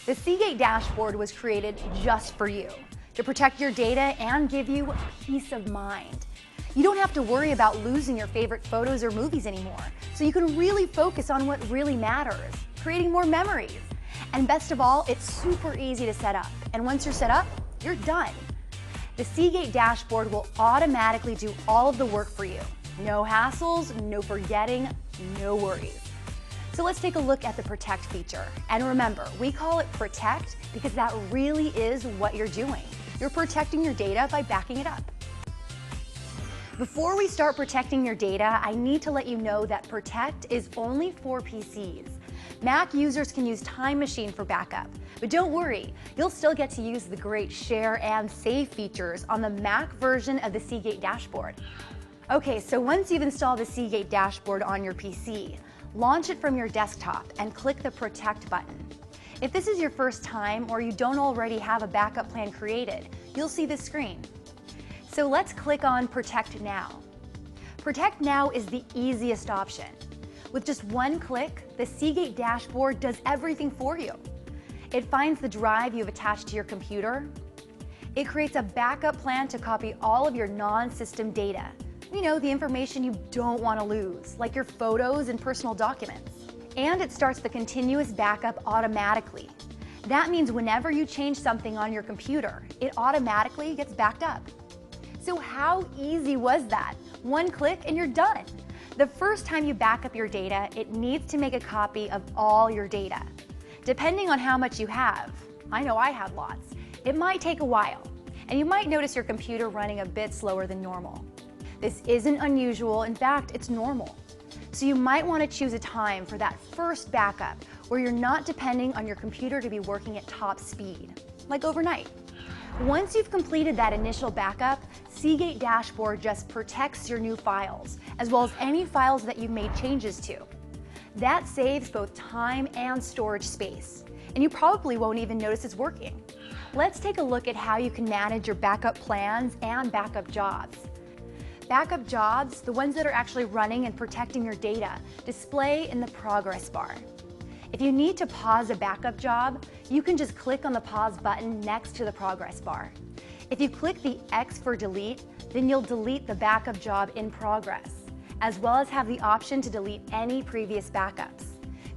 The Seagate dashboard was created just for you, to protect your data and give you peace of mind. You don't have to worry about losing your favorite photos or movies anymore, so you can really focus on what really matters, creating more memories. And best of all, it's super easy to set up. And once you're set up, you're done. The Seagate dashboard will automatically do all of the work for you. No hassles, no forgetting, no worries. So let's take a look at the Protect feature. And remember, we call it Protect because that really is what you're doing. You're protecting your data by backing it up. Before we start protecting your data, I need to let you know that Protect is only for PCs. Mac users can use Time Machine for backup, but don't worry, you'll still get to use the great Share and Save features on the Mac version of the Seagate dashboard. Okay, so once you've installed the Seagate dashboard on your PC, launch it from your desktop and click the Protect button. If this is your first time or you don't already have a backup plan created, you'll see this screen. So let's click on Protect Now. Protect Now is the easiest option. With just one click, the Seagate dashboard does everything for you. It finds the drive you've attached to your computer. It creates a backup plan to copy all of your non-system data. You know, the information you don't want to lose, like your photos and personal documents. And it starts the continuous backup automatically. That means whenever you change something on your computer, it automatically gets backed up. So how easy was that? One click and you're done. The first time you back up your data, it needs to make a copy of all your data. Depending on how much you have, I know I have lots, it might take a while, and you might notice your computer running a bit slower than normal. This isn't unusual, in fact, it's normal. So you might want to choose a time for that first backup where you're not depending on your computer to be working at top speed, like overnight. Once you've completed that initial backup, Seagate Dashboard just protects your new files, as well as any files that you've made changes to. That saves both time and storage space, and you probably won't even notice it's working. Let's take a look at how you can manage your backup plans and backup jobs. Backup jobs, the ones that are actually running and protecting your data, display in the progress bar. If you need to pause a backup job, you can just click on the pause button next to the progress bar. If you click the X for delete, then you'll delete the backup job in progress, as well as have the option to delete any previous backups.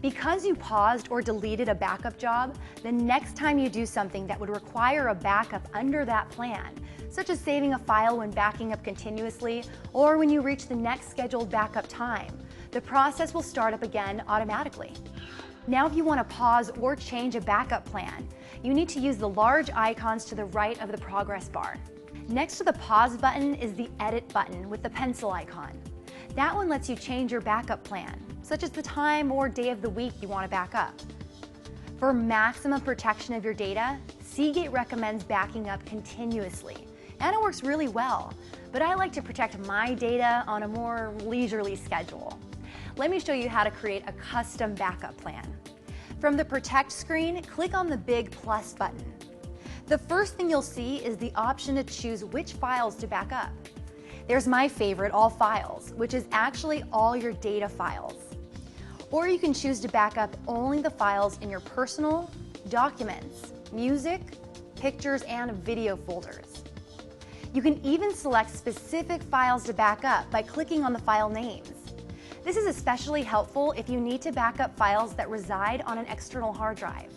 Because you paused or deleted a backup job, the next time you do something that would require a backup under that plan, such as saving a file when backing up continuously or when you reach the next scheduled backup time, the process will start up again automatically. Now if you want to pause or change a backup plan, you need to use the large icons to the right of the progress bar. Next to the pause button is the edit button with the pencil icon. That one lets you change your backup plan, such as the time or day of the week you want to back up. For maximum protection of your data, Seagate recommends backing up continuously, and it works really well, but I like to protect my data on a more leisurely schedule. Let me show you how to create a custom backup plan. From the Protect screen, click on the big plus button. The first thing you'll see is the option to choose which files to back up. There's my favorite, All Files, which is actually all your data files. Or you can choose to back up only the files in your personal, documents, music, pictures, and video folders. You can even select specific files to back up by clicking on the file names. This is especially helpful if you need to back up files that reside on an external hard drive.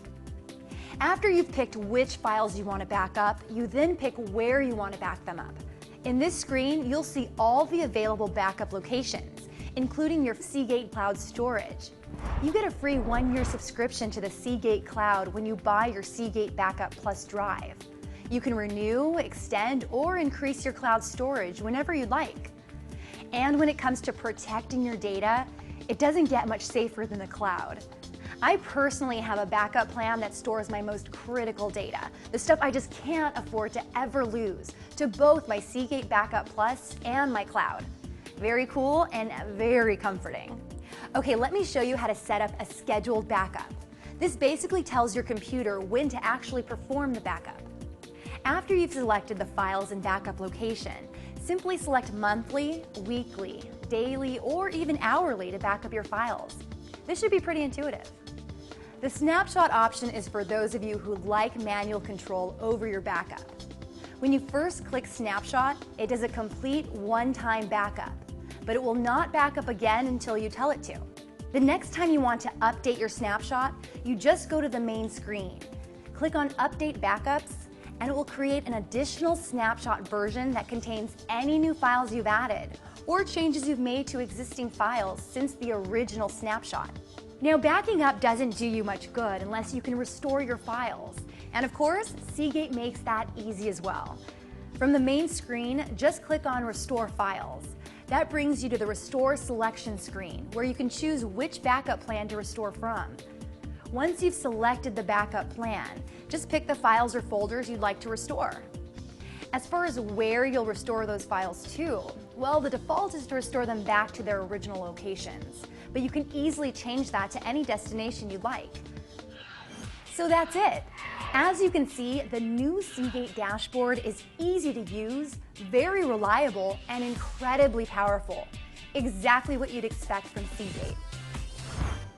After you've picked which files you want to back up, you then pick where you want to back them up. In this screen, you'll see all the available backup locations, including your Seagate Cloud storage. You get a free 1-year subscription to the Seagate Cloud when you buy your Seagate Backup Plus drive. You can renew, extend, or increase your cloud storage whenever you'd like. And when it comes to protecting your data, it doesn't get much safer than the cloud. I personally have a backup plan that stores my most critical data, the stuff I just can't afford to ever lose, to both my Seagate Backup Plus and my cloud. Very cool and very comforting. Okay, let me show you how to set up a scheduled backup. This basically tells your computer when to actually perform the backup. After you've selected the files and backup location, simply select monthly, weekly, daily, or even hourly to back up your files. This should be pretty intuitive. The snapshot option is for those of you who like manual control over your backup. When you first click snapshot, it does a complete one-time backup, but it will not back up again until you tell it to. The next time you want to update your snapshot, you just go to the main screen. Click on Update Backups, and it will create an additional snapshot version that contains any new files you've added or changes you've made to existing files since the original snapshot. Now, backing up doesn't do you much good unless you can restore your files. And of course, Seagate makes that easy as well. From the main screen, just click on Restore Files. That brings you to the Restore Selection screen, where you can choose which backup plan to restore from. Once you've selected the backup plan, just pick the files or folders you'd like to restore. As far as where you'll restore those files to, well, the default is to restore them back to their original locations, but you can easily change that to any destination you'd like. So that's it. As you can see, the new Seagate dashboard is easy to use, very reliable, and incredibly powerful. Exactly what you'd expect from Seagate.